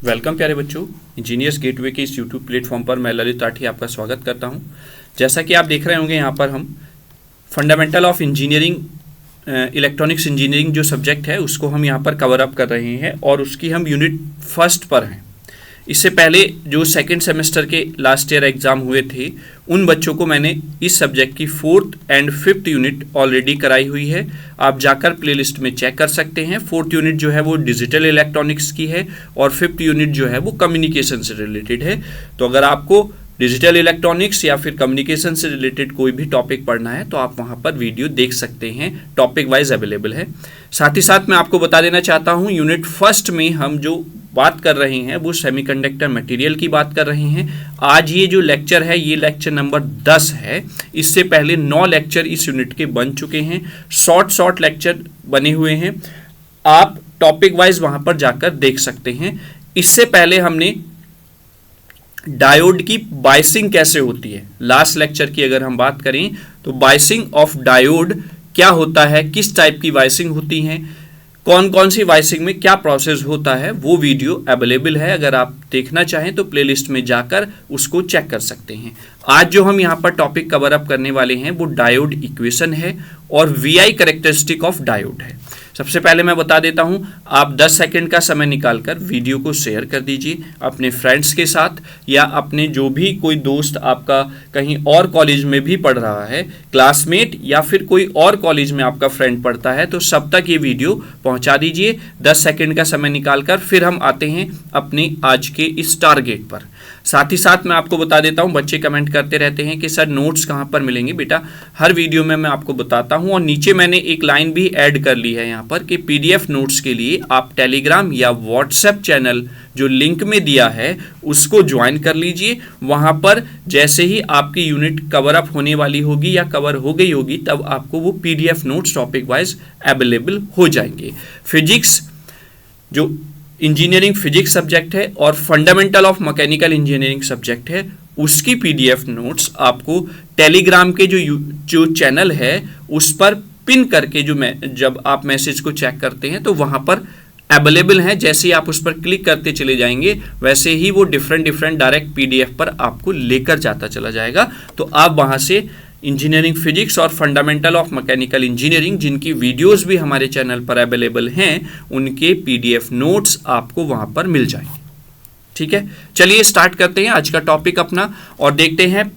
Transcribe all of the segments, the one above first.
Welcome प्यारे बच्चों, engineers gateway के इस यूट्यूब प्लेटफॉर्म पर मैं ललित राठी आपका स्वागत करता हूं। जैसा कि आप देख रहे होंगे यहाँ पर हम fundamental of engineering electronics engineering जो सब्जेक्ट है उसको हम यहाँ पर कवर अप कर रहे हैं और उसकी हम यूनिट फर्स्ट पर हैं। इससे पहले जो सेकंड सेमेस्टर के लास्ट ईयर एग्ज़ाम हुए थे उन बच्चों को मैंने इस सब्जेक्ट की 4th and 5th unit already कराई हुई है। आप जाकर प्लेलिस्ट में चेक कर सकते हैं। 4th यूनिट जो है वो डिजिटल इलेक्ट्रॉनिक्स की है और 5th यूनिट जो है वो कम्युनिकेशन से रिलेटेड है। तो अगर आपको डिजिटल इलेक्ट्रॉनिक्स या फिर कम्युनिकेशन से रिलेटेड कोई भी टॉपिक पढ़ना है तो आप वहाँ पर वीडियो देख सकते हैं, टॉपिक वाइज अवेलेबल है। साथ ही साथ मैं आपको बता देना चाहता हूँ यूनिट फर्स्ट में हम जो बात कर रहे हैं वो सेमीकंडक्टर मटेरियल की बात कर रहे हैं। आज ये जो लेक्चर है ये लेक्चर नंबर 10 है। इससे पहले 9 लेक्चर इस यूनिट के बन चुके हैं, शॉर्ट लेक्चर बने हुए हैं। आप टॉपिक वाइज वहाँ पर जाकर देख सकते हैं। इससे पहले हमने डायोड की बायसिंग कैसे होती है, लास्ट लेक्चर की अगर हम बात करें तो बायसिंग ऑफ डायोड क्या होता है, किस टाइप की बायसिंग होती है, कौन कौन सी बायसिंग में क्या प्रोसेस होता है, वो वीडियो अवेलेबल है। अगर आप देखना चाहें तो प्लेलिस्ट में जाकर उसको चेक कर सकते हैं। आज जो हम यहाँ पर टॉपिक कवर अप करने वाले हैं वो डायोड इक्वेशन है और वीआई कैरेक्टरिस्टिक ऑफ डायोड है। सबसे पहले मैं बता देता हूं, आप 10 सेकंड का समय निकालकर वीडियो को शेयर कर दीजिए अपने फ्रेंड्स के साथ या अपने जो भी कोई दोस्त आपका कहीं और कॉलेज में भी पढ़ रहा है, क्लासमेट या फिर कोई और कॉलेज में आपका फ्रेंड पढ़ता है, तो सब तक ये वीडियो पहुंचा दीजिए 10 सेकंड का समय निकालकर। फिर हम आते हैं अपने आज के इस टारगेट पर। साथ ही साथ मैं आपको बता देता हूं, बच्चे कमेंट करते रहते हैं कि सर नोट्स कहां पर मिलेंगे। बेटा हर वीडियो में मैं आपको बताता हूं और नीचे मैंने एक लाइन भी ऐड कर ली है यहाँ पर कि पीडीएफ नोट्स के लिए आप टेलीग्राम या व्हाट्सएप चैनल जो लिंक में दिया है उसको ज्वाइन कर लीजिए। वहां पर जैसे ही आपकी यूनिट कवर अप होने वाली होगी या कवर हो गई होगी तब आपको वो PDF notes topic wise available हो जाएंगे। फिजिक्स जो इंजीनियरिंग फिजिक्स सब्जेक्ट है और fundamental of mechanical engineering subject है उसकी पीडीएफ नोट्स आपको टेलीग्राम के जो चैनल है उस पर पिन करके जब आप मैसेज को चेक करते हैं तो वहां पर अवेलेबल है। जैसे ही आप उस पर क्लिक करते चले जाएंगे वैसे ही वो डिफरेंट डायरेक्ट पीडीएफ पर आपको लेकर जाता चला जाएगा। तो आप वहां से इंजीनियरिंग फिजिक्स और फंडामेंटल ऑफ मैकेनिकल इंजीनियरिंग जिनकी वीडियोस भी हमारे चैनल पर अवेलेबल हैं उनके पीडीएफ नोट्स आपको वहां पर मिल जाएंगे। ठीक है, चलिए स्टार्ट करते हैं आज का टॉपिक अपना और देखते हैं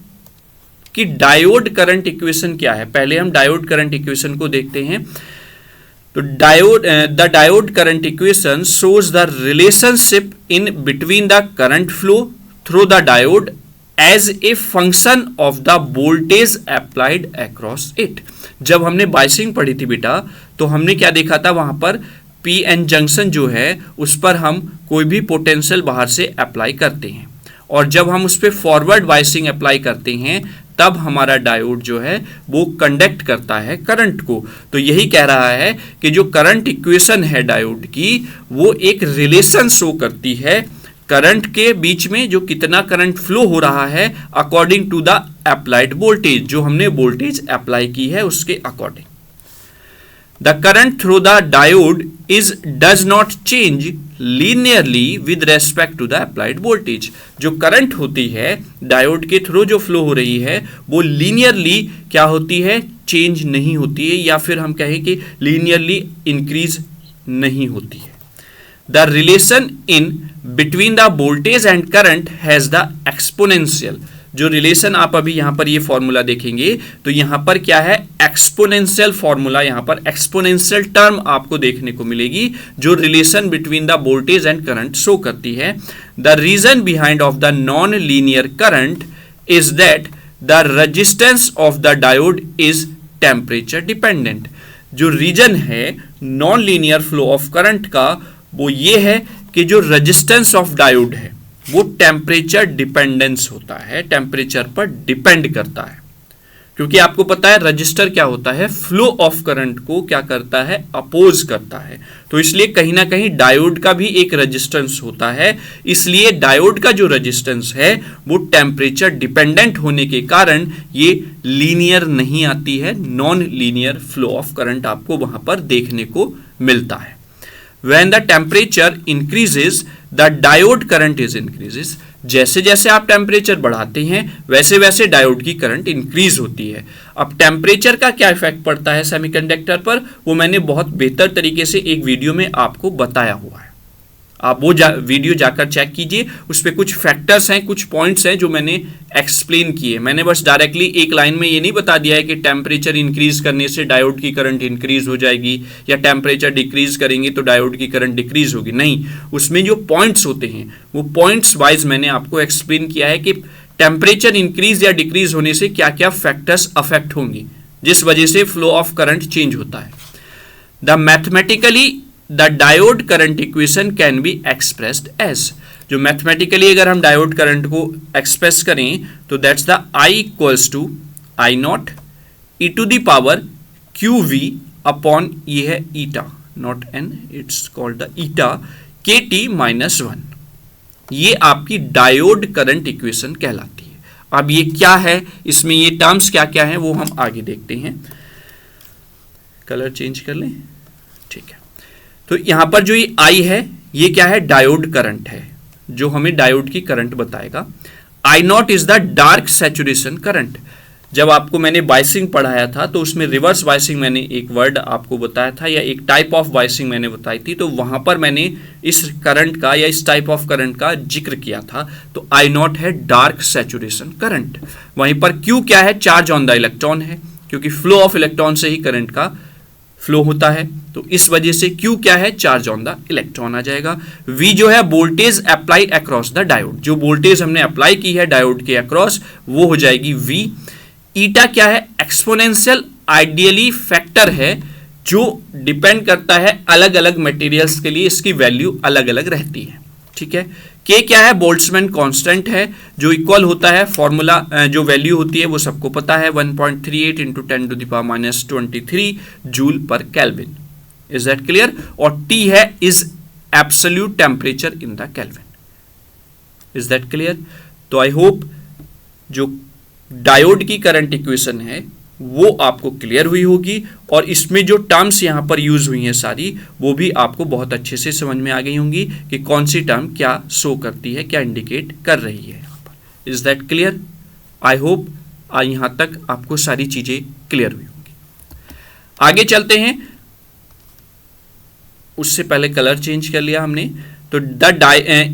कि डायोड करंट इक्वेशन क्या है। पहले हम डायोड करंट इक्वेशन को देखते हैं। तो the diode current equation shows the relationship in between the current flow through the diode as a function of the voltage applied across it. जब हमने बायसिंग पढ़ी थी बेटा तो हमने क्या देखा था, वहां पर पी एन जंक्शन जो है उस पर हम कोई भी पोटेंशियल बाहर से अप्लाई करते हैं और जब हम उस पर फॉरवर्ड बायसिंग अप्लाई करते हैं तब हमारा डायोड जो है वो कंडक्ट करता है करंट को। तो यही कह रहा है कि जो करंट इक्वेशन है डायोड की वो एक रिलेशन शो करती है करंट के बीच में, जो कितना करंट फ्लो हो रहा है according to the applied voltage, जो हमने वोल्टेज अप्लाई की है उसके according. The current through the diode does not change linearly with respect to the applied voltage. जो करंट होती है डायोड के थ्रू जो फ्लो हो रही है वो लीनियरली क्या होती है, चेंज नहीं होती है या फिर हम कहें कि लीनियरली इंक्रीज नहीं होती है। The relation in between the voltage and current has the exponential। जो रिलेशन आप अभी यहां पर ये फॉर्मूला देखेंगे तो यहां पर क्या है, एक्सपोनेंशियल फॉर्मूला, यहां पर एक्सपोनेंशियल टर्म आपको देखने को मिलेगी जो relation between the voltage and current show करती है। The reason behind of the non linear current is that the resistance of the diode is temperature dependent. जो रीजन है non linear flow of current का वो ये है कि जो रेजिस्टेंस ऑफ डायोड है वो टेम्परेचर डिपेंडेंस होता है, टेम्परेचर पर डिपेंड करता है। क्योंकि आपको पता है रजिस्टर क्या होता है, फ्लो ऑफ करंट को क्या करता है, अपोज करता है। तो इसलिए कहीं ना कहीं डायोड का भी एक रेजिस्टेंस होता है। इसलिए डायोड का जो रेजिस्टेंस है वो टेम्परेचर डिपेंडेंट होने के कारण ये लीनियर नहीं आती है, non linear flow of current आपको वहां पर देखने को मिलता है। When the temperature increases, the diode current is increases, जैसे जैसे आप टेम्परेचर बढ़ाते हैं वैसे वैसे डायोड की करंट इंक्रीज होती है। अब टेम्परेचर का क्या इफेक्ट पड़ता है सेमीकंडक्टर पर, वो मैंने बहुत बेहतर तरीके से एक वीडियो में आपको बताया हुआ है, आप वो वीडियो जाकर चेक कीजिए। उस पर कुछ फैक्टर्स हैं, कुछ पॉइंट्स हैं जो मैंने एक्सप्लेन किए। मैंने बस डायरेक्टली एक लाइन में ये नहीं बता दिया है कि टेम्परेचर इंक्रीज करने से डायोड की करंट इंक्रीज हो जाएगी या टेम्परेचर डिक्रीज करेंगे तो डायोड की करंट डिक्रीज होगी, नहीं। उसमें जो पॉइंट्स होते हैं वो पॉइंट्स वाइज मैंने आपको एक्सप्लेन किया है कि टेम्परेचर इंक्रीज या डिक्रीज होने से क्या क्या फैक्टर्स अफेक्ट होंगी, जिस वजह से फ्लो ऑफ करंट चेंज होता है। The mathematically the diode current equation can be expressed as, जो मैथमेटिकली अगर हम डायोड करंट को एक्सप्रेस करें तो that's the I equals to I naught e to the power q V upon, ये है eta naught n, it's called the eta k T minus 1। ये आपकी डायोड करंट इक्वेशन कहलाती है। अब ये क्या है, इसमें ये टर्म्स क्या क्या हैं वो हम आगे देखते हैं। कलर चेंज कर लें, ठीक है। तो यहां पर जो ये I है ये क्या है, डायोड करंट है जो हमें डायोड की करंट बताएगा। I not is the dark saturation current. जब आपको मैंने बाइसिंग पढ़ाया था तो उसमें रिवर्स बाइसिंग मैंने एक वर्ड आपको बताया था या एक टाइप ऑफ बाइसिंग मैंने बताई थी, तो वहां पर मैंने इस करंट का या इस टाइप ऑफ करंट का जिक्र किया था। तो I नॉट है डार्क सैचुरेशन करंट। वहीं पर Q क्या है, चार्ज ऑन द इलेक्ट्रॉन है, क्योंकि फ्लो ऑफ इलेक्ट्रॉन से ही करंट का फ्लो होता है, तो इस वजह से Q क्या है, चार्ज ऑन द इलेक्ट्रॉन आ जाएगा। V जो है voltage applied across the diode, जो वोल्टेज हमने अप्लाई की है डायोड के अक्रॉस वो हो जाएगी V। ईटा क्या है, एक्सपोनेंशियल आइडियली फैक्टर है जो डिपेंड करता है अलग अलग मटेरियल्स के लिए, इसकी वैल्यू अलग अलग रहती है, ठीक है। K क्या है, बोल्ट्जमैन कांस्टेंट है जो इक्वल होता है, फॉर्मूला जो वैल्यू होती है वो सबको पता है, 1.38 into 10 to the power -23 joule per kelvin. Is that clear. और T है is absolute temperature in the kelvin. Is that clear. तो आई होप जो डायोड की करंट इक्वेशन है वो आपको क्लियर हुई होगी, और इसमें जो टर्म्स यहां पर यूज हुई हैं सारी वो भी आपको बहुत अच्छे से समझ में आ गई होंगी कि कौन सी टर्म क्या शो करती है, क्या इंडिकेट कर रही है यहां पर। Is that clear. I hope यहां तक आपको सारी चीजें क्लियर हुई होंगी। आगे चलते हैं, उससे पहले कलर चेंज कर लिया हमने। तो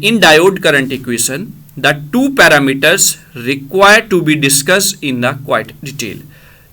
इन diode current equation the two parameters require to be discuss in the quite detail,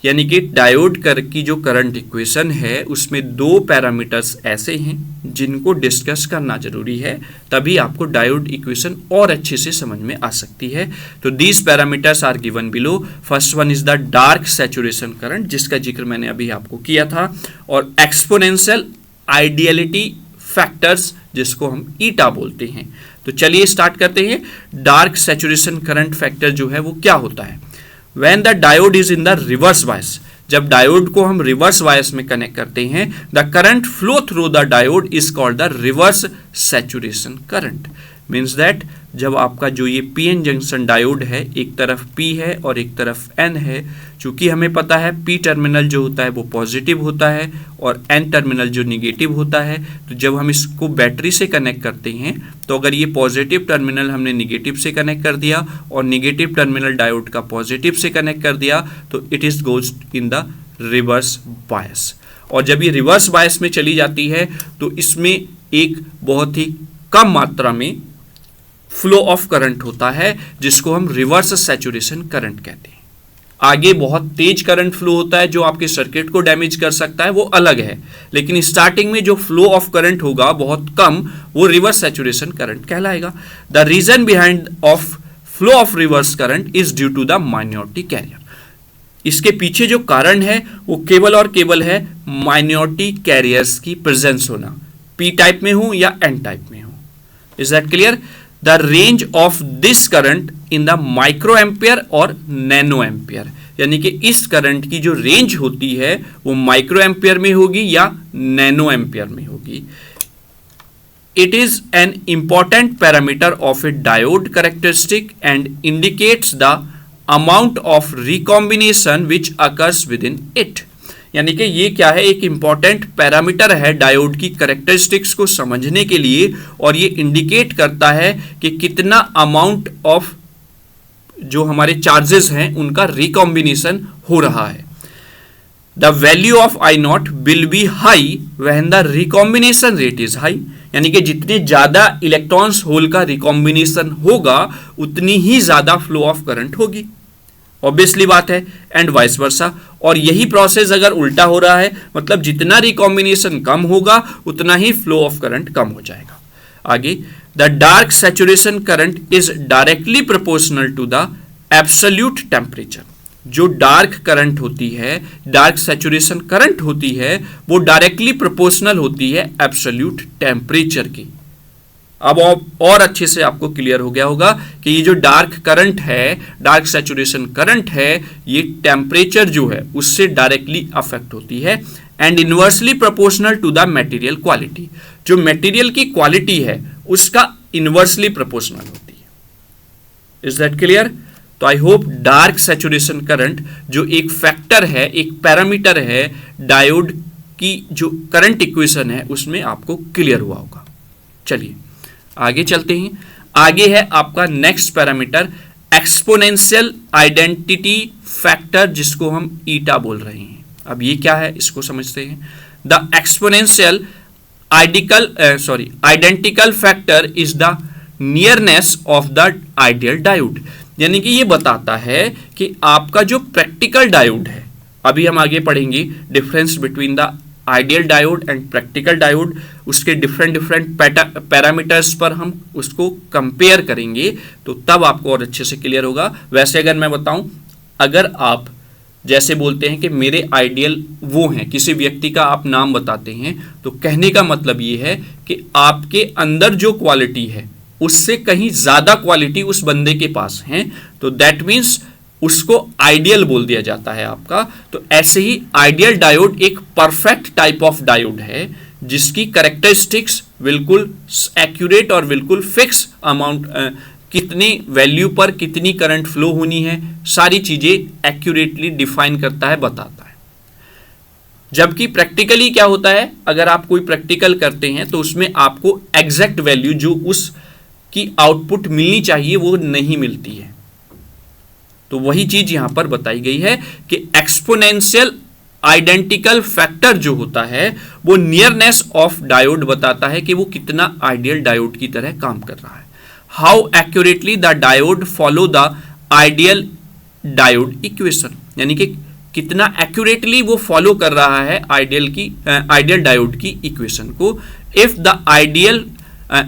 यानी कि डायोड की जो करंट इक्वेशन है उसमें दो पैरामीटर्स ऐसे हैं जिनको डिस्कस करना जरूरी है, तभी आपको डायोड इक्वेशन और अच्छे से समझ में आ सकती है। तो these parameters are given below. First one is the dark saturation current, जिसका जिक्र मैंने अभी आपको किया था, और एक्सपोनेंशियल आइडियलिटी फैक्टर्स जिसको हम ईटा बोलते हैं। तो चलिए स्टार्ट करते हैं। डार्क सैचुरेशन करंट फैक्टर जो है वो क्या होता है, When the diode is in the reverse bias, जब डायोड को हम रिवर्स बायस में कनेक्ट करते हैं, the current flow through the diode is called the reverse saturation current. Means that जब आपका जो ये पीएन जंक्शन डायोड है, एक तरफ P है और एक तरफ N है, चूंकि हमें पता है P टर्मिनल जो होता है वो पॉजिटिव होता है और N टर्मिनल जो निगेटिव होता है, तो जब हम इसको बैटरी से कनेक्ट करते हैं तो अगर ये पॉजिटिव टर्मिनल हमने निगेटिव से कनेक्ट कर दिया और निगेटिव टर्मिनल डायोड का पॉजिटिव से कनेक्ट कर दिया तो it is goes in the reverse bias. और जब ये रिवर्स बायस में चली जाती है तो इसमें एक बहुत ही कम मात्रा में फ्लो ऑफ करंट होता है जिसको हम रिवर्स सैचुरेशन करंट कहते हैं। आगे बहुत तेज करंट फ्लो होता है जो आपके सर्किट को डैमेज कर सकता है, वो अलग है, लेकिन स्टार्टिंग में जो फ्लो ऑफ करंट होगा बहुत कम, वो रिवर्स सैचुरेशन करंट कहलाएगा। The reason behind of flow of reverse current is due to the minority carrier. इसके पीछे जो कारण है वो केवल और केवल है माइनॉरिटी कैरियर्स की प्रेजेंस होना, पी टाइप में हो या एन टाइप में हो। Is that clear. The range of this current in the micro ampere और नैनो एम्पियर, यानी कि इस करंट की जो रेंज होती है वो माइक्रो एम्पियर में होगी या नैनो एम्पियर में होगी। It is an important parameter of a diode characteristic and indicates the amount of recombination which occurs with in it. यानी कि ये क्या है, एक इंपॉर्टेंट पैरामीटर है डायोड की कैरेक्टरिस्टिक्स को समझने के लिए, और ये इंडिकेट करता है कि कितना अमाउंट ऑफ जो हमारे चार्जेस हैं उनका रिकॉम्बिनेशन हो रहा है। The value of I not will be high when the recombination rate is high, यानी कि जितने ज्यादा इलेक्ट्रॉन्स होल का रिकॉम्बिनेशन होगा उतनी ही ज्यादा फ्लो ऑफ करंट होगी, ऑब्वियसली बात है, एंड वाइस वर्सा। और यही प्रोसेस अगर उल्टा हो रहा है, मतलब जितना रिकॉम्बिनेशन कम होगा उतना ही फ्लो ऑफ करंट कम हो जाएगा। आगे, the dark saturation current is directly proportional to the absolute temperature. जो डार्क करंट होती है, डार्क सैचुरेशन करंट होती है, वो डायरेक्टली प्रोपोर्शनल होती है एब्सोल्यूट टेम्परेचर की। अब और अच्छे से आपको क्लियर हो गया होगा कि ये जो डार्क करंट है, डार्क सैचुरेशन करंट है, ये टेम्परेचर जो है उससे डायरेक्टली अफेक्ट होती है, and inversely proportional to the material quality. जो मटेरियल की क्वालिटी है उसका इनवर्सली प्रोपोर्शनल होती है। Is that clear? तो I hope dark saturation current जो एक फैक्टर है, एक पैरामीटर है डायोड की जो करंट इक्वेशन है, उसमें आपको क्लियर हुआ होगा। चलिए आगे चलते हैं। आगे है आपका next parameter exponential identity factor, जिसको हम ईटा बोल रहे हैं। अब ये क्या है इसको समझते हैं। The exponential identical factor is the nearness of the ideal diode, यानी कि ये बताता है कि आपका जो प्रैक्टिकल डायोड है, अभी हम आगे पढ़ेंगे difference between the ideal diode and practical diode, उसके डिफरेंट पैरामीटर्स पर हम उसको कंपेयर करेंगे, तो तब आपको और अच्छे से क्लियर होगा। वैसे अगर मैं बताऊं, अगर आप जैसे बोलते हैं कि मेरे आइडियल वो हैं, किसी व्यक्ति का आप नाम बताते हैं, तो कहने का मतलब ये है कि आपके अंदर जो क्वालिटी है उससे कहीं ज्यादा क्वालिटी उस बंदे के पास है, तो दैट मीन्स उसको आइडियल बोल दिया जाता है आपका। तो ऐसे ही आइडियल डायोड एक परफेक्ट टाइप ऑफ डायोड है जिसकी कैरेक्टरिस्टिक्स बिल्कुल एक्यूरेट और बिल्कुल फिक्स अमाउंट, कितनी वैल्यू पर कितनी करंट फ्लो होनी है, सारी चीजें एक्यूरेटली डिफाइन करता है, बताता है। जबकि प्रैक्टिकली क्या होता है, अगर आप कोई प्रैक्टिकल करते हैं तो उसमें आपको एग्जैक्ट वैल्यू जो उसकी आउटपुट मिलनी चाहिए वो नहीं मिलती है। तो वही चीज यहां पर बताई गई है कि एक्सपोनेंशियल आइडेंटिकल फैक्टर जो होता है वो नियरनेस ऑफ डायोड बताता है कि वो कितना आइडियल डायोड की तरह काम कर रहा है। How accurately the diode follow the ideal diode equation, यानी कि कितना एक्यूरेटली वो फॉलो कर रहा है आइडियल डायोड की इक्वेशन को। If the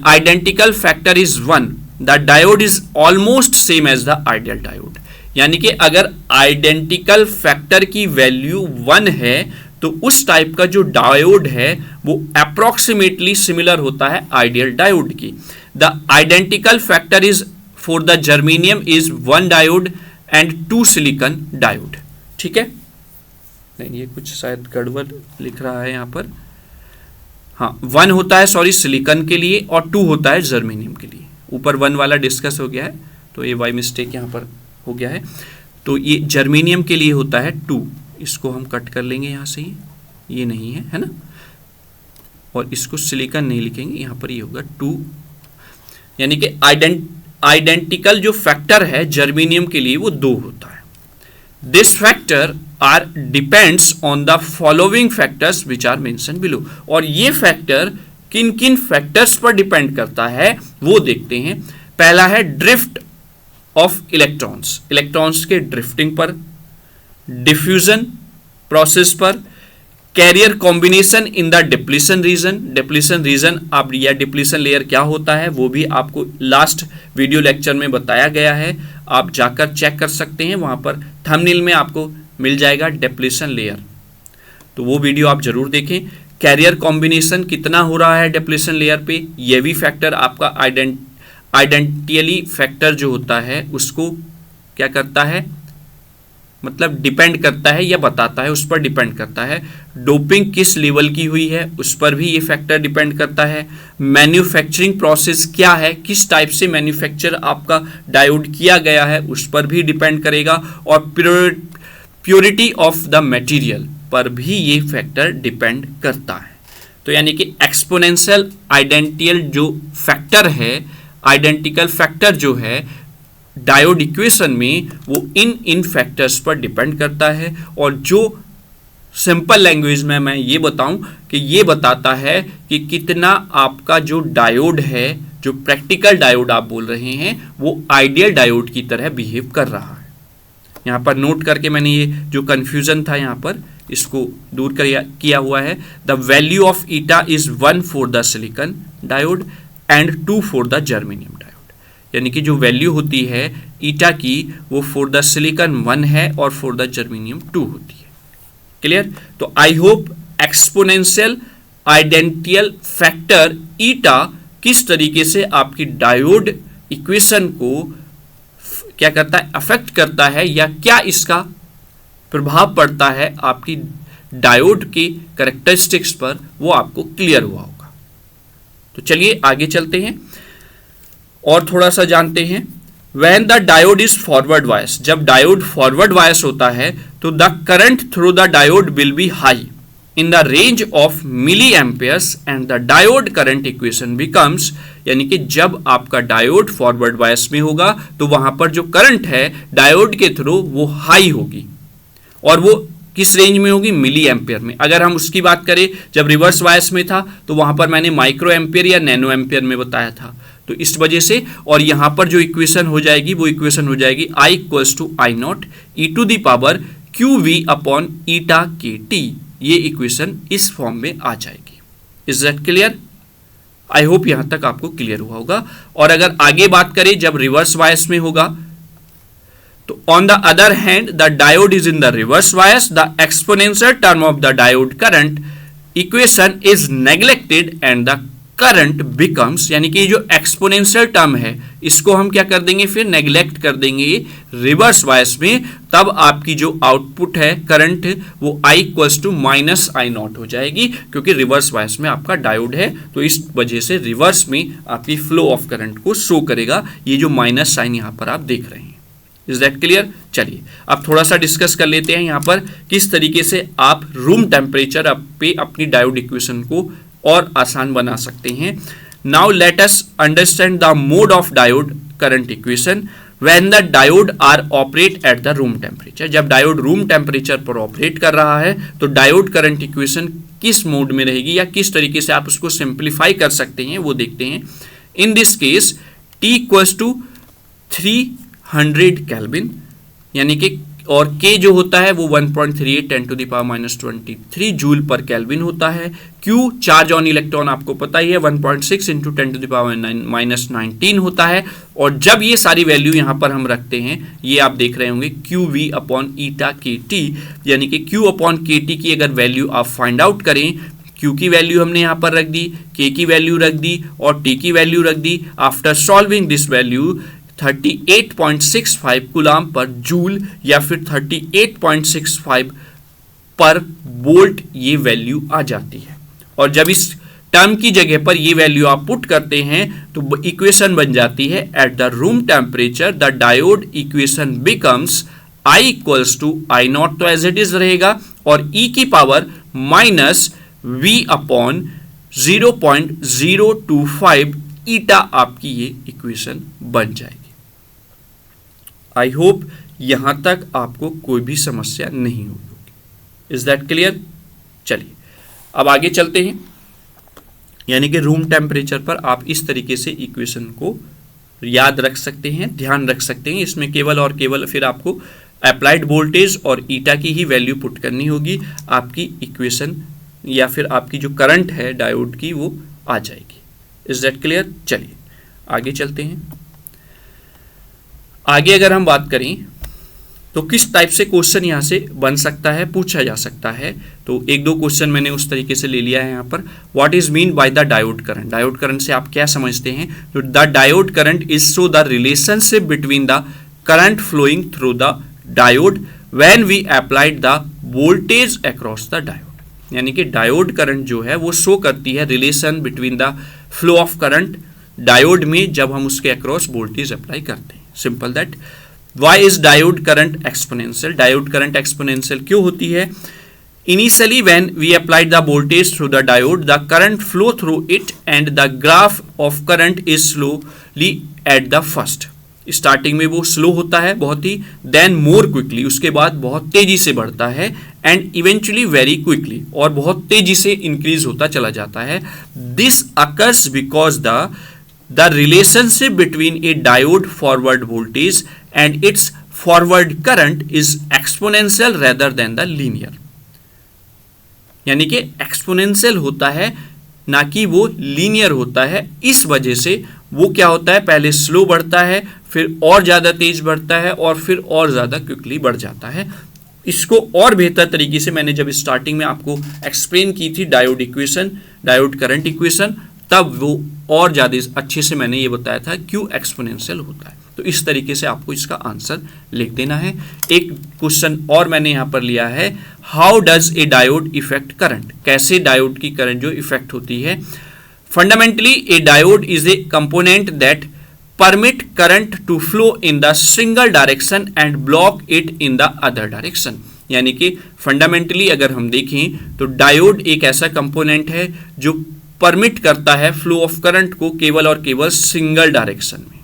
identical factor is 1, the diode is almost same as the ideal diode, यानी कि अगर आइडेंटिकल फैक्टर की वैल्यू 1 है तो उस टाइप का जो डायोड है वो अप्रोक्सीमेटली सिमिलर होता है आइडियल डायोड की। The identical factor is for the germanium is 1 diode and 2 silicon diode. ठीक है, नहीं ये कुछ शायद गड़बड़ लिख रहा है यहां पर। हाँ, 1 होता है सॉरी सिलिकॉन के लिए और 2 होता है जर्मेनियम के लिए। ऊपर 1 वाला डिस्कस हो गया है तो ये बाय मिस्टेक यहां पर हो गया है। तो ये जर्मेनियम के लिए होता है 2, इसको हम कट कर लेंगे यहां से ही, ये नहीं है, है ना, और इसको सिलिकॉन नहीं लिखेंगे, यहां पर ये होगा 2, यानी कि आइडेंटिकल जो फैक्टर है जर्मेनियम के लिए वो 2 होता है। This factor are depends on the following factors which are mention below, और ये फैक्टर किन किन फैक्टर्स पर डिपेंड करता है वो देखते हैं। पहला है ड्रिफ्ट ऑफ इलेक्ट्रॉन्स के ड्रिफ्टिंग पर, डिफ्यूजन प्रोसेस पर, carrier combination in the depletion region आप या डिप्लीशन लेयर क्या होता है वो भी आपको लास्ट वीडियो लेक्चर में बताया गया है, आप जाकर चेक कर सकते हैं, वहां पर थंबनेल में आपको मिल जाएगा डिप्लीशन लेयर, तो वो वीडियो आप जरूर देखें। कैरियर कॉम्बिनेशन कितना हो रहा है डिप्लीशन लेयर पे, ये भी फैक्टर आपका आइडेंटियली फैक्टर जो होता है उसको क्या करता है, मतलब डिपेंड करता है या बताता है, उस पर डिपेंड करता है। डोपिंग किस लेवल की हुई है उस पर भी ये फैक्टर डिपेंड करता है। मैन्युफैक्चरिंग प्रोसेस क्या है, किस टाइप से मैन्युफैक्चर आपका डायोड किया गया है उस पर भी डिपेंड करेगा। और प्योरिटी ऑफ द मटेरियल, पर भी ये फैक्टर डिपेंड करता है। तो यानी कि एक्सपोनेंशियल आइडेंटियल जो फैक्टर है, आइडेंटिकल फैक्टर जो है डायोड इक्वेशन में, वो इन फैक्टर्स पर डिपेंड करता है। और जो सिंपल लैंग्वेज में मैं ये बताऊं कि ये बताता है कि कितना आपका जो डायोड है, जो प्रैक्टिकल डायोड आप बोल रहे हैं, वो आइडियल डायोड की तरह बिहेव कर रहा है। यहाँ पर नोट करके मैंने ये जो कन्फ्यूजन था यहाँ पर इसको दूर किया हुआ है। The value of eta is 1 for the silicon diode and 2 for the germanium diode. यानी कि जो वैल्यू होती है ईटा की वो फॉर द सिलिकॉन 1 है और फॉर द जर्मेनियम 2 होती है। क्लियर? तो आई होप एक्सपोनेंशियल आइडेंटियल फैक्टर ईटा किस तरीके से आपकी डायोड इक्वेशन को क्या करता है, अफेक्ट करता है, या क्या इसका प्रभाव पड़ता है आपकी डायोड की कैरेक्टरिस्टिक्स पर, वो आपको क्लियर हुआ होगा। तो चलिए आगे चलते हैं और थोड़ा सा जानते हैं। When the diode is forward bias, जब डायोड फॉरवर्ड बायस होता है तो the current through the diode will be high in the range of milliamperes and the diode current equation becomes, यानी कि जब आपका डायोड फॉरवर्ड बायस में होगा तो वहां पर जो करंट है डायोड के थ्रू वो हाई होगी, और वो किस रेंज में होगी, मिली एम्पियर में। अगर हम उसकी बात करें जब रिवर्स बायस में था तो वहां पर मैंने माइक्रो एम्पियर या नैनो एम्पियर में बताया था। तो इस वजह से, और यहां पर जो इक्वेशन हो जाएगी वो इक्वेशन हो जाएगी I equals to I naught e to the power q V upon eta k T. ये इक्वेशन इस फॉर्म में आ जाएगी। Is that clear? I hope यहां तक आपको क्लियर हुआ होगा। और अगर आगे बात करें जब रिवर्स बायस में होगा तो on the other hand the diode is in the reverse bias, the exponential term of the diode current equation is neglected and the current becomes, यानी कि जो एक्सपोनेंशियल टर्म है इसको हम क्या कर देंगे, फिर नेग्लेक्ट कर देंगे रिवर्स बायस में। तब आपकी जो आउटपुट है करंट वो I equals to minus I naught हो जाएगी, क्योंकि रिवर्स बायस में आपका डायोड है। तो इस वजह से रिवर्स में आपकी फ्लो ऑफ करंट को शो करेगा, ये जो माइनस साइन यहाँ पर आप देख रहे हैं। Is that clear? चलिए अब थोड़ा सा डिस्कस कर लेते हैं यहाँ पर किस तरीके से आप रूम टेम्परेचर पे अपनी डायोड इक्वेशन को और आसान बना सकते हैं। Now let us understand the mode of diode current equation when the diode are operate at the room temperature. जब डायोड रूम टेम्परेचर पर ऑपरेट कर रहा है तो डायोड करंट इक्वेशन किस मोड में रहेगी, या किस तरीके से आप उसको सिंप्लीफाई कर सकते हैं, वो देखते हैं। In this case T equals to 300 kelvin, यानी कि और K जो होता है वो 1.38 10 to the power minus 23 joule per kelvin होता है। Q चार्ज ऑन इलेक्ट्रॉन आपको पता ही है 1.6 into 10 to the power minus 19 होता है। और जब ये सारी वैल्यू यहाँ पर हम रखते हैं, ये आप देख रहे होंगे QV अपॉन ईटा KT, यानी कि Q अपॉन KT की अगर वैल्यू आप फाइंड आउट करें, Q की वैल्यू हमने यहाँ पर रख दी, K की वैल्यू रख दी और T की वैल्यू रख दी। After solving this value 38.65 coulomb पर जूल या फिर 38.65 पर वोल्ट ये वैल्यू आ जाती है। और जब इस टर्म की जगह पर ये वैल्यू आप पुट करते हैं तो इक्वेशन बन जाती है at the room temperature the diode equation becomes I equals to I naught, तो एज इट इज रहेगा, और E की power minus V upon 0.025 eta आपकी ये इक्वेशन बन जाएगी। आई होप यहां तक आपको कोई भी समस्या नहीं होगी। Is that clear? चलिए अब आगे चलते हैं। यानी कि रूम टेम्परेचर पर आप इस तरीके से इक्वेशन को याद रख सकते हैं, ध्यान रख सकते हैं। इसमें केवल और केवल फिर आपको अप्लाइड वोल्टेज और ईटा की ही वैल्यू पुट करनी होगी, आपकी इक्वेशन या फिर आपकी जो करंट है डायोड की वो आ जाएगी। Is that clear? चलिए आगे चलते हैं। आगे अगर हम बात करें तो किस टाइप से क्वेश्चन यहाँ से बन सकता है, पूछा जा सकता है। तो एक दो क्वेश्चन मैंने उस तरीके से ले लिया है यहाँ पर। What is mean by the diode current? Diode current से आप क्या समझते हैं? तो the diode current is show the relationship between the current flowing through the diode when we applied the voltage across the diode. यानी कि diode current जो है वो शो करती है relation between the flow of current diode में जब हम उसके अक्रॉस वोल्टेज अप्लाई करते हैं। Simple that. Why is diode current exponential? Diode current exponential क्यों होती है? Initially, when we applied the voltage through the diode, the current flow through it and the graph of current is slowly at the first. Starting में वो slow होता है बहुत ही, then more quickly, उसके बाद बहुत तेजी से बढ़ता है, एंड इवेंचुअली वेरी क्विकली, और बहुत तेजी से इंक्रीज होता चला जाता है. This occurs because the relationship between A diode forward voltage and it's forward current is exponential rather than the linear. यानी कि एक्सपोनेंशियल होता है, ना कि वो लीनियर होता है. इस वजह से वो क्या होता है, पहले स्लो बढ़ता है, फिर और ज़्यादा तेज बढ़ता है, और फिर और ज़्यादा क्विकली बढ़ जाता है. इसको और बेहतर तरीके से मैंने जब स्टार्टिंग में आपको एक्सप्लेन की थी diode equation, diode current equation, तब वो और ज़्यादा अच्छे से मैंने ये बताया था क्यों एक्सपोनेंशियल होता है. तो इस तरीके से आपको इसका आंसर लिख देना है. एक क्वेश्चन और मैंने यहाँ पर लिया है, how does a diode effect current. कैसे डायोड की करंट जो इफेक्ट होती है. Fundamentally a diode is a component that permit current to flow in the single direction and block it in the other direction. यानी कि fundamentally अगर हम देखें तो डायोड एक ऐसा कंपोनेंट है जो परमिट करता है फ्लो ऑफ करंट को केवल और केवल सिंगल डायरेक्शन में,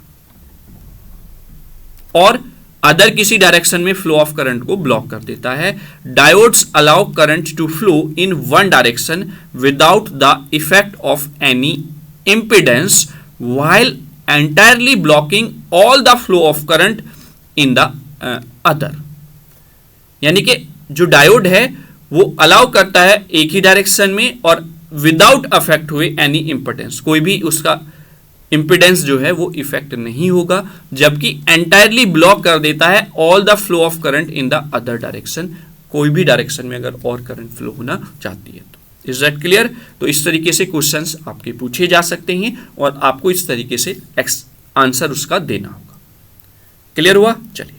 और अदर किसी डायरेक्शन में फ्लो ऑफ करंट को ब्लॉक कर देता है. Diodes allow current to flow in one direction without the effect of any impedance while entirely blocking all the flow of current in the other. यानी कि जो diode है वो अलाउ करता है एक ही डायरेक्शन में और विदाउट अफेक्ट हुए एनी इंपिडेंस, कोई भी उसका इंपिडेंस जो है वो इफेक्ट नहीं होगा, जबकि एंटायरली ब्लॉक कर देता है all the flow of current in the other direction. कोई भी डायरेक्शन में अगर और करंट फ्लो होना चाहती है तो. Is that clear. तो इस तरीके से क्वेश्चंस आपके पूछे जा सकते हैं और आपको इस तरीके से आंसर उसका देना होगा. क्लियर हुआ. चलिए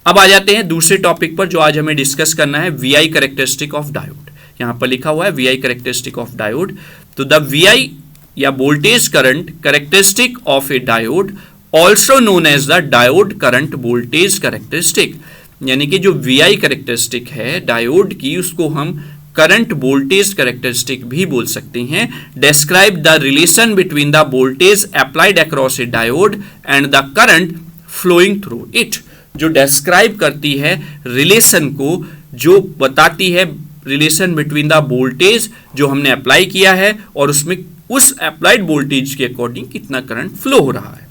अब आ जाते हैं दूसरे टॉपिक पर जो आज हमें डिस्कस करना है, वीआई कैरेक्टरिस्टिक ऑफ डायोड. यहां पर लिखा हुआ है वीआई कैरेक्टरिस्टिक ऑफ डायोड. तो द वीआई या voltage current characteristic of a diode also known as the diode current voltage characteristic. यानी कि जो वीआई कैरेक्टरिस्टिक है डायोड की, उसको हम करंट वोल्टेज कैरेक्टरिस्टिक भी बोल सकते हैं. Describe the relation between the voltage applied across a diode and the current flowing through it. जो डिस्क्राइब करती है रिलेशन को, जो बताती है रिलेशन बिटवीन द वोल्टेज जो हमने अप्लाई किया है और उसमें उस अप्लाइड वोल्टेज के अकॉर्डिंग कितना करंट फ्लो हो रहा है.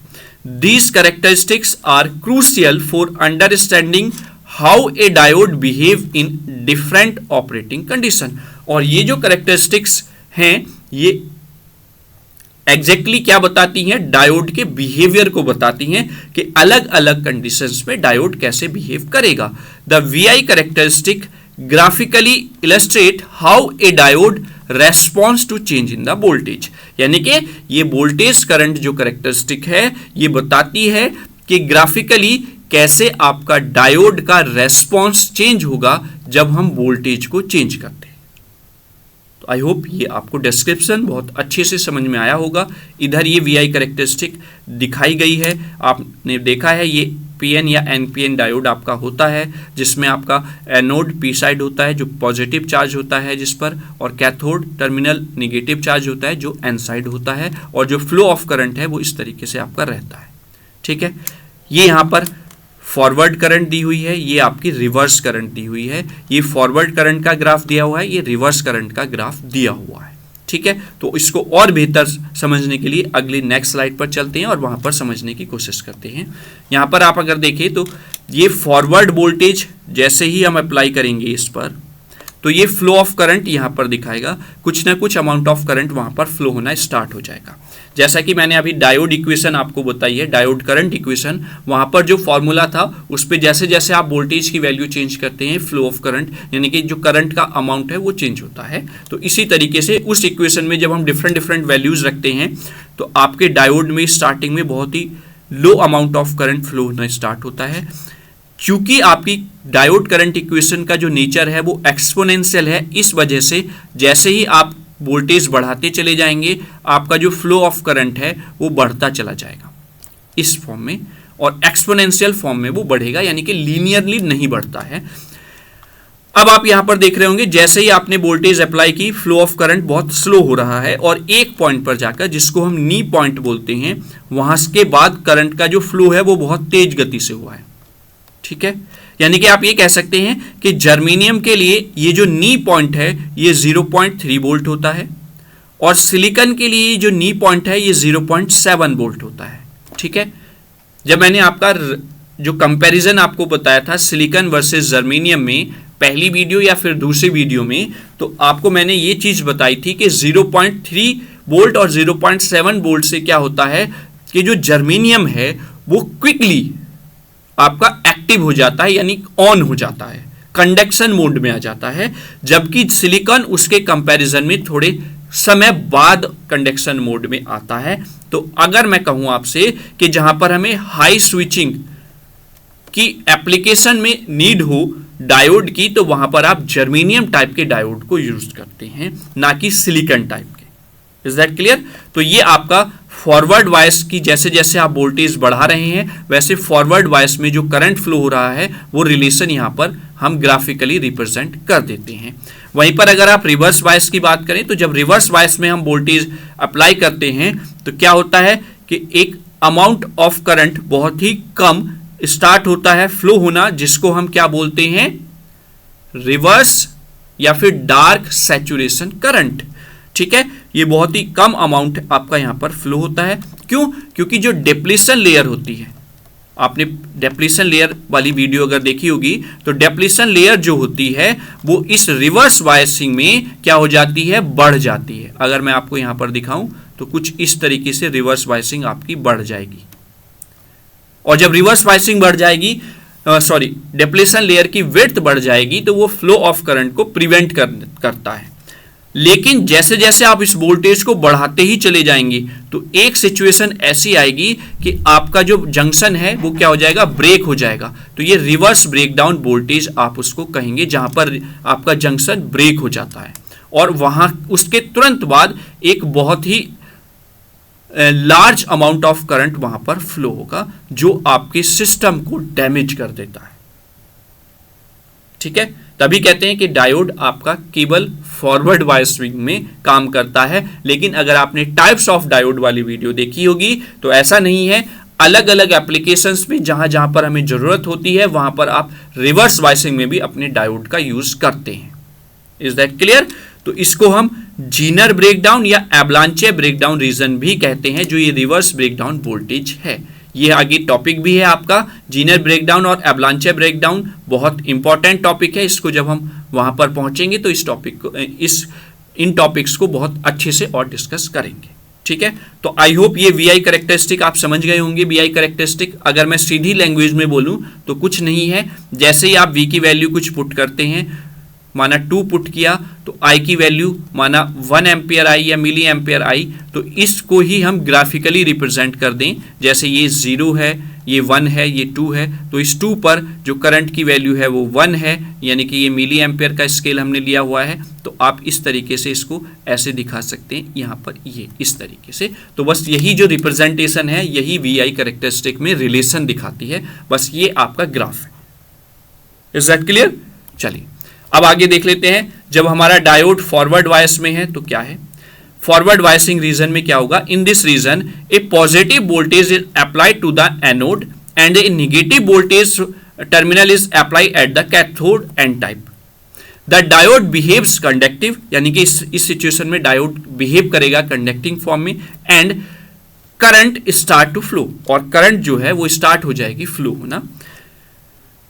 These characteristics are crucial for understanding how a diode behave in different operating condition. और ये जो कैरेक्टरिस्टिक्स हैं ये एग्जैक्टली क्या बताती हैं, डायोड के बिहेवियर को बताती हैं कि अलग अलग कंडीशंस में डायोड कैसे बिहेव करेगा. The VI characteristic graphically illustrate how a diode response to change in the voltage. यानी कि ये वोल्टेज करंट जो कैरेक्टरिस्टिक है ये बताती है कि ग्राफिकली कैसे आपका डायोड का रेस्पॉन्स चेंज होगा जब हम वोल्टेज को चेंज करते हैं. तो आई होप ये आपको डिस्क्रिप्शन बहुत अच्छे से समझ में आया होगा. इधर ये वीआई कैरेक्टरिस्टिक दिखाई गई है, आपने देखा है ये पीएन या एनपीएन डायोड आपका होता है, जिसमें आपका एनोड पी साइड होता है जो पॉजिटिव चार्ज होता है जिस पर, और कैथोड टर्मिनल निगेटिव चार्ज होता है जो एन साइड होता है, और जो फ्लो ऑफ करंट है वो इस तरीके से आपका रहता है. ठीक है. ये यहाँ पर फॉरवर्ड करंट दी हुई है, ये आपकी रिवर्स करंट दी हुई है. ये फॉरवर्ड करंट का ग्राफ दिया हुआ है, ये रिवर्स करंट का ग्राफ दिया हुआ है. ठीक है. तो इसको और बेहतर समझने के लिए अगली नेक्स्ट स्लाइड पर चलते हैं और वहां पर समझने की कोशिश करते हैं. यहां पर आप अगर देखें तो ये फॉरवर्ड वोल्टेज जैसे ही हम अप्लाई करेंगे इस पर, तो ये फ्लो ऑफ करंट यहां पर दिखाएगा, कुछ ना कुछ अमाउंट ऑफ करंट वहां पर फ्लो होना स्टार्ट हो जाएगा. जैसा कि मैंने अभी डायोड इक्वेशन आपको बताई है, डायोड करंट इक्वेशन, वहां पर जो फॉर्मूला था उस पर जैसे जैसे आप वोल्टेज की वैल्यू चेंज करते हैं फ्लो ऑफ करंट यानी कि जो करंट का अमाउंट है वो चेंज होता है. तो इसी तरीके से उस इक्वेशन में जब हम डिफरेंट वैल्यूज रखते हैं तो आपके डायोड में स्टार्टिंग में बहुत ही low amount of current flow होना स्टार्ट होता है. क्योंकि आपकी डायोड करंट इक्वेशन का जो नेचर है वो एक्सपोनेंशियल है, इस वजह से जैसे ही आप वोल्टेज बढ़ाते चले जाएंगे आपका जो फ्लो ऑफ करंट है वो बढ़ता चला जाएगा इस फॉर्म में, और एक्सपोनेंशियल फॉर्म में वो बढ़ेगा, यानी कि लीनियरली नहीं बढ़ता है. अब आप यहां पर देख रहे होंगे जैसे ही आपने वोल्टेज अप्लाई की, फ्लो ऑफ करंट बहुत स्लो हो रहा है और एक पॉइंट पर जाकर, जिसको हम नी पॉइंट बोलते हैं, वहां के बाद करंट का जो फ्लो है वो बहुत तेज गति से हुआ है। ठीक है, यानी कि आप ये कह सकते हैं कि जर्मेनियम के लिए ये जो नी पॉइंट है ये 0.3 वोल्ट होता है और सिलिकॉन के लिए जो नी पॉइंट है ये 0.7 वोल्ट होता है। ठीक है, जब मैंने आपका जो कंपैरिजन आपको बताया था सिलिकॉन वर्सेस जर्मेनियम में पहली वीडियो या फिर दूसरी वीडियो में, तो आपको मैंने ये चीज बताई थी कि 0.3 वोल्ट और 0.7 वोल्ट से क्या होता है कि जो जर्मेनियम है वो क्विकली आपका एक्टिव हो जाता है, यानी ऑन हो जाता है, कंडक्शन मोड में आ जाता है, जबकि सिलिकॉन उसके कंपैरिजन में थोड़े समय बाद कंडक्शन मोड में आता है। तो अगर मैं कहूं आपसे कि जहां पर हमें हाई स्विचिंग की एप्लीकेशन में नीड हो डायोड की, तो वहां पर आप जर्मेनियम टाइप के डायोड को यूज करते हैं, ना कि सिलिकॉन टाइप के। Is that clear? तो ये आपका फॉरवर्ड वाइस की जैसे जैसे आप वोल्टेज बढ़ा रहे हैं वैसे फॉरवर्ड वाइस में जो करंट फ्लो हो रहा है वो रिलेशन यहां पर हम ग्राफिकली रिप्रेजेंट कर देते हैं। वहीं पर अगर आप रिवर्स वाइस की बात करें तो जब रिवर्स वाइस में हम वोल्टेज अप्लाई करते हैं तो क्या होता है कि एक अमाउंट ऑफ करंट बहुत ही कम स्टार्ट होता है फ्लो होना, जिसको हम क्या बोलते हैं, रिवर्स या फिर डार्क सैचुरेशन करंट। ठीक है, ये बहुत ही कम अमाउंट आपका यहां पर फ्लो होता है। क्यों? क्योंकि जो डिप्लीशन लेयर होती है, आपने डिप्लीशन लेयर वाली वीडियो अगर देखी होगी तो डिप्लीशन लेयर जो होती है वो इस रिवर्स वायसिंग में क्या हो जाती है, बढ़ जाती है। अगर मैं आपको यहां पर दिखाऊं तो कुछ इस तरीके से रिवर्स वायसिंग आपकी बढ़ जाएगी, और जब रिवर्स वायसिंग बढ़ जाएगी, डिप्लीशन लेयर की विड्थ बढ़ जाएगी, तो वो फ्लो ऑफ करंट को प्रिवेंट करता है। लेकिन जैसे जैसे आप इस वोल्टेज को बढ़ाते ही चले जाएंगे तो एक सिचुएशन ऐसी आएगी कि आपका जो जंक्शन है वो क्या हो जाएगा, ब्रेक हो जाएगा। तो ये रिवर्स ब्रेकडाउन वोल्टेज आप उसको कहेंगे, जहां पर आपका जंक्शन ब्रेक हो जाता है और वहां उसके तुरंत बाद एक बहुत ही लार्ज अमाउंट ऑफ करंट वहां पर फ्लो होगा जो आपके सिस्टम को डैमेज कर देता है। ठीक है, तभी कहते हैं कि डायोड आपका केवल फॉरवर्ड वायसिंग में काम करता है। लेकिन अगर आपने टाइप्स ऑफ डायोड वाली वीडियो देखी होगी तो ऐसा नहीं है, अलग अलग एप्लीकेशंस में जहां जहां पर हमें जरूरत होती है वहां पर आप रिवर्स वायसिंग में भी अपने डायोड का यूज करते हैं। Is that clear? तो इसको हम जीनर ब्रेकडाउन या एवलांचे ब्रेकडाउन रीजन भी कहते हैं, जो ये रिवर्स ब्रेकडाउन वोल्टेज है। ये आगे टॉपिक भी है आपका, जीनर ब्रेकडाउन और एवलांचे ब्रेकडाउन बहुत इंपॉर्टेंट टॉपिक है। इसको जब हम वहां पर पहुंचेंगे तो इस टॉपिक को इन टॉपिक्स को बहुत अच्छे से और डिस्कस करेंगे। ठीक है, तो आई होप ये वी आई करेक्टरिस्टिक आप समझ गए होंगे। वी आई करेक्टरिस्टिक अगर मैं सीधी लैंग्वेज में बोलूं तो कुछ नहीं है, जैसे ही आप वी की वैल्यू कुछ पुट करते हैं, माना 2 पुट किया तो आई की वैल्यू माना 1 एम्पियर आई या मिली एम्पियर आई, तो इसको ही हम ग्राफिकली रिप्रेजेंट कर दें। जैसे ये 0 है, ये 1 है, ये 2 है, तो इस 2 पर जो करंट की वैल्यू है वो 1 है, यानी कि ये मिली एम्पियर का स्केल हमने लिया हुआ है। तो आप इस तरीके से इसको ऐसे दिखा सकते हैं, यहाँ पर ये इस तरीके से। तो बस यही जो रिप्रेजेंटेशन है यही वी आई करेक्टरिस्टिक में रिलेशन दिखाती है, बस ये आपका ग्राफ है। Is that clear? चलिए अब आगे देख लेते हैं। जब हमारा डायोड फॉरवर्ड वाइस में है तो क्या है, फॉरवर्ड वाइसिंग रीजन में क्या होगा, in this region a positive voltage is applied to the anode and a negative voltage terminal is applied at the cathode N type. The diode behaves conductive, यानी कि इस सिचुएशन में डायोड बिहेव करेगा conducting form में, and current start to flow, और current जो है वो स्टार्ट हो जाएगी फ्लो होना।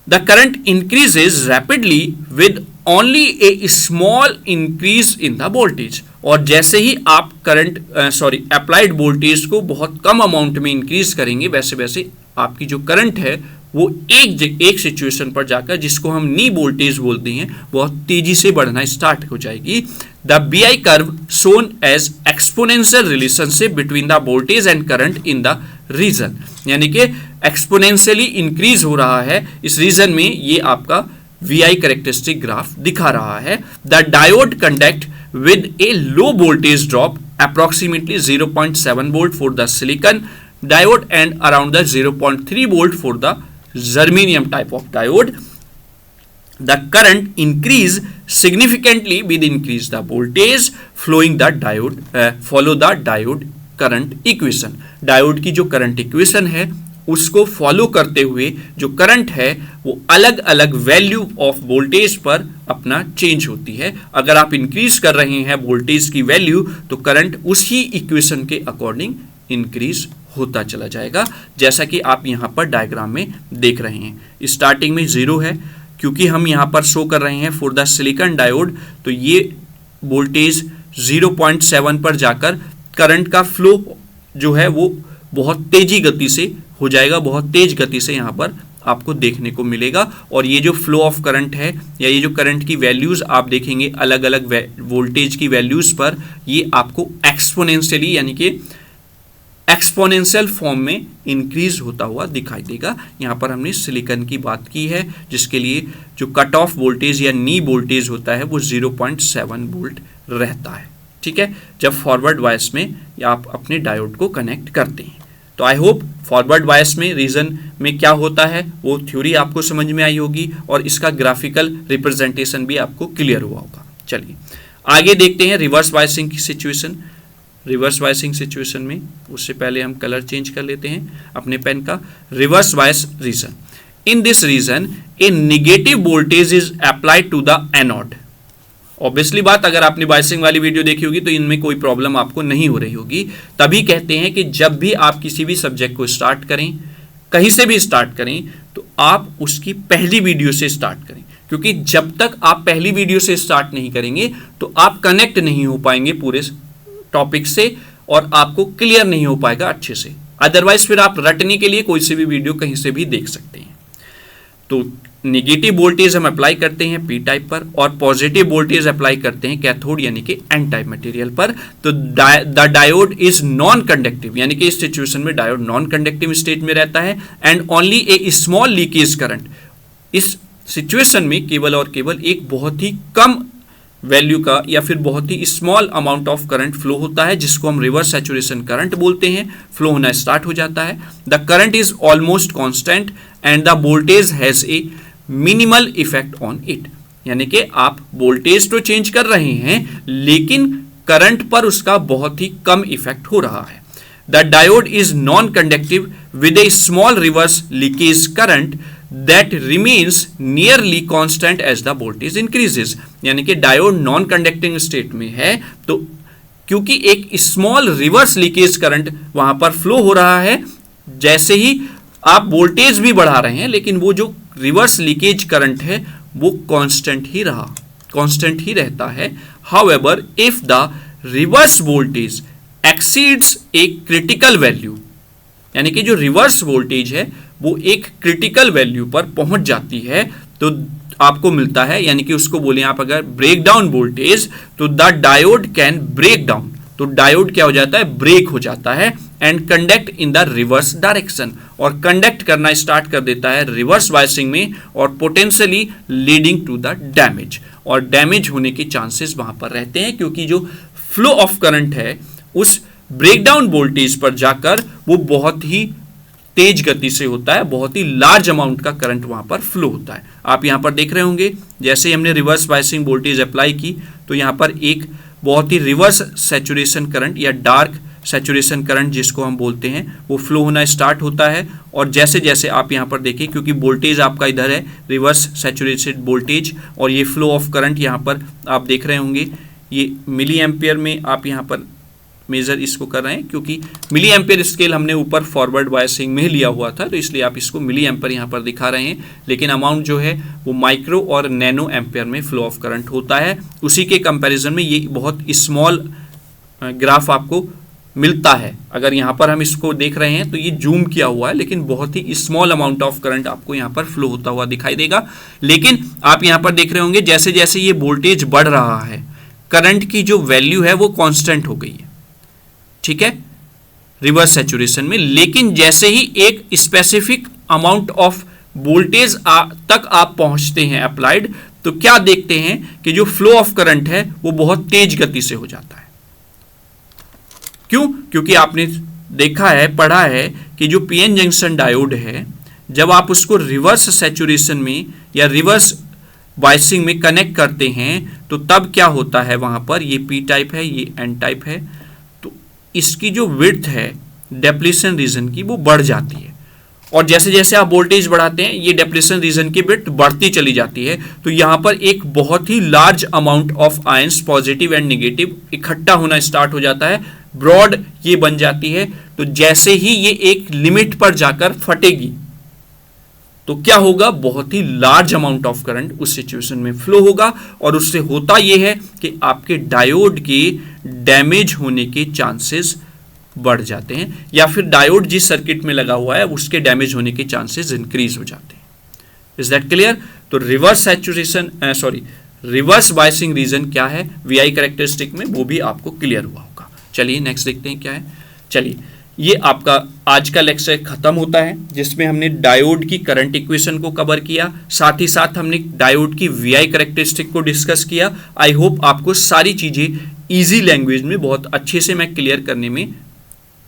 The current increases rapidly with only a small increase in the voltage, और जैसे ही आप करंट अप्लाइड वोल्टेज को बहुत कम अमाउंट में इंक्रीज करेंगे वैसे वैसे आपकी जो करंट है वो एक सिचुएशन पर जाकर, जिसको हम नी वोल्टेज बोलते हैं, बहुत तेजी से बढ़ना स्टार्ट हो जाएगी। The V I curve shown as exponential relationship between the voltage and current in the region, यानी कि एक्सपोनेंशियली इंक्रीज हो रहा है इस रीजन में, ये आपका वी आई करेक्टरिस्टिक ग्राफ दिखा रहा है। The diode conduct with a low voltage drop approximately 0.7 volt for the silicon diode and around the 0.3 volt for the germanium type of diode. the current increase significantly with increase the voltage flowing the diode follow the diode current equation। Diode की जो current equation है उसको follow करते हुए जो current है वो अलग अलग वैल्यू ऑफ वोल्टेज पर अपना चेंज होती है। अगर आप इंक्रीज कर रहे हैं वोल्टेज की वैल्यू तो करंट उसी इक्वेशन के अकॉर्डिंग इंक्रीज होता चला जाएगा, जैसा कि आप यहां पर डायग्राम में देख रहे हैं। स्टार्टिंग में 0 है क्योंकि हम यहां पर शो कर रहे हैं फॉर द सिलिकॉन डायोड, तो ये वोल्टेज 0.7 पर जाकर करंट का फ्लो जो है वो बहुत तेजी गति से हो जाएगा, बहुत तेज गति से यहां पर आपको देखने को मिलेगा। और ये जो फ्लो ऑफ करंट है या ये जो करंट की वैल्यूज आप देखेंगे अलग अलग वोल्टेज की वैल्यूज पर, ये आपको एक्सपोनेंशियली यानी कि एक्सपोनेंशियल फॉर्म में इंक्रीज होता हुआ दिखाई देगा। यहां पर हमने सिलिकॉन की बात की है जिसके लिए जो कट ऑफ वोल्टेज या नी वोल्टेज होता है वो 0.7 वोल्ट रहता है। ठीक है, जब फॉरवर्ड बायस में आप अपने डायोड को कनेक्ट करते हैं। तो आई होप फॉरवर्ड बायस में रीजन में क्या होता है वो थ्योरी आपको समझ में आई होगी और इसका ग्राफिकल रिप्रेजेंटेशन भी आपको क्लियर हुआ होगा। चलिए आगे देखते हैं रिवर्स बायसिंग की सिचुएशन। रिवर्स बायसिंग सिचुएशन में उससे पहले हम कलर चेंज कर लेते हैं अपने पेन का। Reverse bias region, in this region a negative voltage is applied to the anode. Obviously बात, अगर आपने बायसिंग वाली वीडियो देखी होगी तो इनमें कोई प्रॉब्लम आपको नहीं हो रही होगी। तभी कहते हैं कि जब भी आप किसी भी सब्जेक्ट को स्टार्ट करें, कहीं से भी स्टार्ट करें, तो आप उसकी पहली वीडियो से स्टार्ट करें, क्योंकि जब तक आप पहली वीडियो से स्टार्ट नहीं करेंगे तो आप कनेक्ट नहीं हो पाएंगे पूरे टॉपिक से और आपको क्लियर नहीं हो पाएगा अच्छे से। अदरवाइज फिर आप रटने के लिए कोई सी भी वीडियो कहीं से भी देख सकते हैं। तो नेगेटिव वोल्टेज हम अप्लाई करते हैं पी टाइप पर और पॉजिटिव वोल्टेज अप्लाई करते हैं कैथोड यानी कि एन टाइप मटेरियल पर। तो the diode is non conductive, यानी कि इस सिचुएशन में डायोड नॉन कंडक्टिव स्टेट में रहता है and only A small leakage current. इस सिचुएशन में केवल और केवल एक बहुत ही कम वैल्यू का या फिर बहुत ही small amount of current flow होता है, जिसको हम रिवर्स सैचुरेशन करंट बोलते हैं। फ्लो होना स्टार्ट हो जाता है। The current is almost constant and the voltage has a minimal effect on it, यानी कि आप वोल्टेज तो चेंज कर रहे हैं लेकिन करंट पर उसका बहुत ही कम इफेक्ट हो रहा है। The diode is non conductive with A small reverse leakage current that remains nearly constant as the voltage increases, यानी कि डायोड नॉन कंडक्टिंग स्टेट में है तो क्योंकि एक स्मॉल रिवर्स लीकेज करंट वहां पर फ्लो हो रहा है, जैसे ही आप वोल्टेज भी बढ़ा रहे हैं लेकिन वो जो रिवर्स लीकेज करंट है वो कांस्टेंट ही रहता है। However if the reverse voltage exceeds a critical value, यानी कि जो रिवर्स वोल्टेज है वो एक क्रिटिकल वैल्यू पर पहुंच जाती है तो आपको मिलता है, यानी कि उसको बोले आप अगर ब्रेक डाउन वोल्टेज, तो the diode can break down, तो डायोड क्या हो जाता है, ब्रेक हो जाता है and conduct in the reverse direction, और कंडक्ट करना स्टार्ट कर देता है रिवर्स बायसिंग में और potentially leading to the damage, और डैमेज होने के चांसेस वहां पर रहते हैं क्योंकि जो फ्लो ऑफ करंट है उस ब्रेकडाउन वोल्टेज पर जाकर वो बहुत ही तेज गति से होता है, बहुत ही लार्ज अमाउंट का करंट वहां पर फ्लो होता है। आप यहां पर देख रहे होंगे जैसे हमने रिवर्स बायसिंग वोल्टेज अप्लाई की तो यहां पर एक बहुत ही रिवर्स सैचुरेशन करंट या डार्क सैचुरेशन करंट जिसको हम बोलते हैं वो फ्लो होना स्टार्ट होता है। और जैसे जैसे आप यहां पर देखें, क्योंकि वोल्टेज आपका इधर है रिवर्स सैचुरेटेड वोल्टेज और ये फ्लो ऑफ करंट यहां पर आप देख रहे होंगे, ये मिली एम्पियर में आप यहां पर मेजर इसको कर रहे हैं क्योंकि मिली एम्पियर स्केल हमने ऊपर फॉरवर्ड बायसिंग में लिया हुआ था तो इसलिए आप इसको मिली एम्पियर यहाँ पर दिखा रहे हैं, लेकिन अमाउंट जो है वो माइक्रो और नैनो एम्पियर में फ्लो ऑफ करंट होता है। उसी के कंपैरिजन में ये बहुत स्मॉल ग्राफ आपको मिलता है। अगर यहाँ पर हम इसको देख रहे हैं तो ये जूम किया हुआ है लेकिन बहुत ही स्मॉल अमाउंट ऑफ करंट आपको यहाँ पर फ्लो होता हुआ दिखाई देगा। लेकिन आप यहाँ पर देख रहे होंगे जैसे जैसे ये वोल्टेज बढ़ रहा है करंट की जो वैल्यू है वो कांस्टेंट हो गई है, ठीक है, रिवर्स सैचुरेशन में। लेकिन जैसे ही एक स्पेसिफिक अमाउंट ऑफ वोल्टेज तक आप पहुंचते हैं अप्लाइड, तो क्या देखते हैं कि जो फ्लो ऑफ करंट है वो बहुत तेज गति से हो जाता है। क्यों? क्योंकि आपने देखा है, पढ़ा है कि जो पीएन जंक्शन डायोड है जब आप उसको रिवर्स सैचुरेशन में या रिवर्स वाइसिंग में कनेक्ट करते हैं तो तब क्या होता है, वहां पर ये पी टाइप है, ये एन टाइप है, तो इसकी जो विड्थ है डेप्लीशन रीजन की वो बढ़ जाती है, और जैसे जैसे आप वोल्टेज बढ़ाते हैं ये डेप्लीशन रीजन की विड्थ बढ़ती चली जाती है। तो यहां पर एक बहुत ही large amount of ions positive and negative इकट्ठा होना स्टार्ट हो जाता है, ब्रॉड ये बन जाती है। तो जैसे ही ये एक लिमिट पर जाकर फटेगी तो क्या होगा, बहुत ही लार्ज अमाउंट ऑफ करंट उस सिचुएशन में फ्लो होगा, और उससे होता यह है कि आपके डायोड के डैमेज होने के चांसेस बढ़ जाते हैं, या फिर डायोड जिस सर्किट में लगा हुआ है उसके डैमेज होने के चांसेस इंक्रीज हो जाते हैं। Is that clear? तो रिवर्स बायसिंग रीजन क्या है वीआई कैरेक्टरिस्टिक में, वो भी आपको क्लियर हुआ होगा। चलिए नेक्स्ट देखते हैं क्या है। चलिए, ये आपका आज का लेक्चर खत्म होता है, जिसमें हमने डायोड की करंट इक्वेशन को कवर किया, साथ ही साथ हमने डायोड की वीआई कैरेक्टरिस्टिक को डिस्कस किया। आई होप आपको सारी चीजें इजी लैंग्वेज में बहुत अच्छे से मैं क्लियर करने में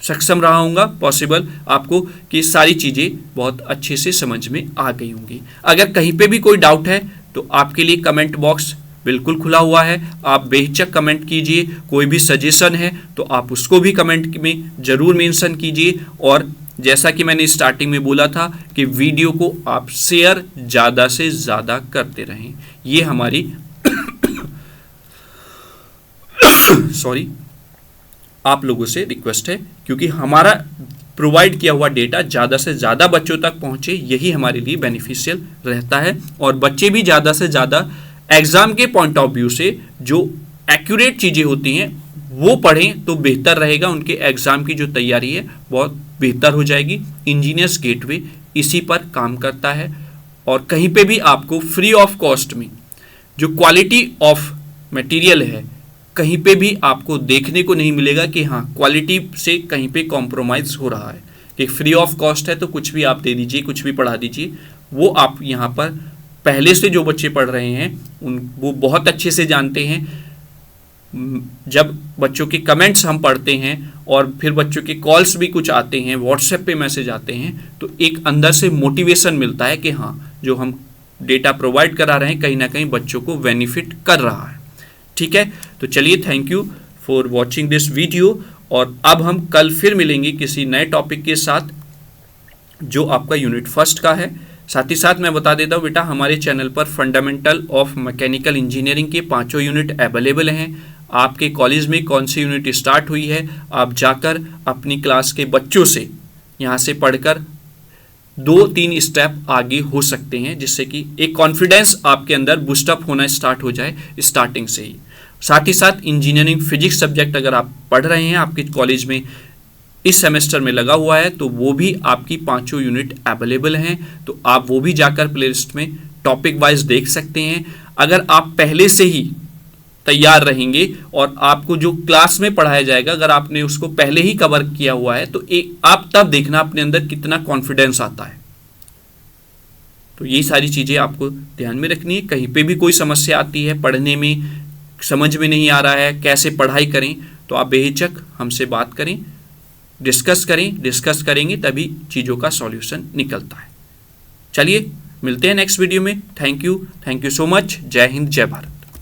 सक्षम रहा हूँगा, पॉसिबल आपको कि सारी चीज़ें बहुत अच्छे से समझ में आ गई होंगी। अगर कहीं पे भी कोई डाउट है तो आपके लिए कमेंट बॉक्स बिल्कुल खुला हुआ है, आप बेहिचक कमेंट कीजिए। कोई भी सजेशन है तो आप उसको भी कमेंट में ज़रूर मेंशन कीजिए, और जैसा कि मैंने स्टार्टिंग में बोला था कि वीडियो को आप शेयर ज़्यादा से ज़्यादा करते रहें, ये हमारी सॉरी आप लोगों से रिक्वेस्ट है, क्योंकि हमारा प्रोवाइड किया हुआ डेटा ज़्यादा से ज़्यादा बच्चों तक पहुँचे, यही हमारे लिए बेनिफिशियल रहता है। और बच्चे भी ज़्यादा से ज़्यादा एग्ज़ाम के पॉइंट ऑफ व्यू से जो एक्यूरेट चीज़ें होती हैं वो पढ़ें तो बेहतर रहेगा, उनके एग्ज़ाम की जो तैयारी है बहुत बेहतर हो जाएगी। इंजीनियर्स गेटवे इसी पर काम करता है, और कहीं पे भी आपको फ्री ऑफ कॉस्ट में जो क्वालिटी ऑफ मटेरियल है कहीं पे भी आपको देखने को नहीं मिलेगा कि हाँ क्वालिटी से कहीं पे कॉम्प्रोमाइज़ हो रहा है, कि फ्री ऑफ कॉस्ट है तो कुछ भी आप दे दीजिए, कुछ भी पढ़ा दीजिए। वो आप यहाँ पर पहले से जो बच्चे पढ़ रहे हैं वो बहुत अच्छे से जानते हैं। जब बच्चों के कमेंट्स हम पढ़ते हैं और फिर बच्चों के कॉल्स भी कुछ आते हैं, व्हाट्सएप पे मैसेज आते हैं, तो एक अंदर से मोटिवेशन मिलता है कि हाँ जो हम डेटा प्रोवाइड करा रहे हैं कहीं ना कहीं बच्चों को बेनिफिट कर रहा है। ठीक है, तो चलिए, thank you for watching this video, और अब हम कल फिर मिलेंगे किसी नए टॉपिक के साथ जो आपका यूनिट फर्स्ट का है। साथ ही साथ मैं बता देता हूँ बेटा, हमारे चैनल पर फंडामेंटल ऑफ मैकेनिकल इंजीनियरिंग के 5 यूनिट अवेलेबल हैं। आपके कॉलेज में कौन सी यूनिट स्टार्ट हुई है, आप जाकर अपनी क्लास के बच्चों से यहाँ से पढ़कर 2-3 स्टेप आगे हो सकते हैं, जिससे कि एक कॉन्फिडेंस आपके अंदर बूस्टअप होना स्टार्ट हो जाए स्टार्टिंग से ही। साथ ही साथ इंजीनियरिंग फिजिक्स सब्जेक्ट अगर आप पढ़ रहे हैं, आपके कॉलेज में इस सेमेस्टर में लगा हुआ है, तो वो भी आपकी 5 यूनिट अवेलेबल हैं, तो आप वो भी जाकर प्लेलिस्ट में टॉपिक वाइज देख सकते हैं। अगर आप पहले से ही तैयार रहेंगे और आपको जो क्लास में पढ़ाया जाएगा अगर आपने उसको पहले ही कवर किया हुआ है, तो आप तब देखना अपने अंदर कितना कॉन्फिडेंस आता है। तो ये सारी चीज़ें आपको ध्यान में रखनी है। कहीं पे भी कोई समस्या आती है, पढ़ने में समझ में नहीं आ रहा है, कैसे पढ़ाई करें, तो आप बेहिचक हमसे बात करें, डिस्कस करेंगे तभी चीज़ों का सॉल्यूशन निकलता है। चलिए मिलते हैं नेक्स्ट वीडियो में। Thank you so much. जय हिंद, जय भारत।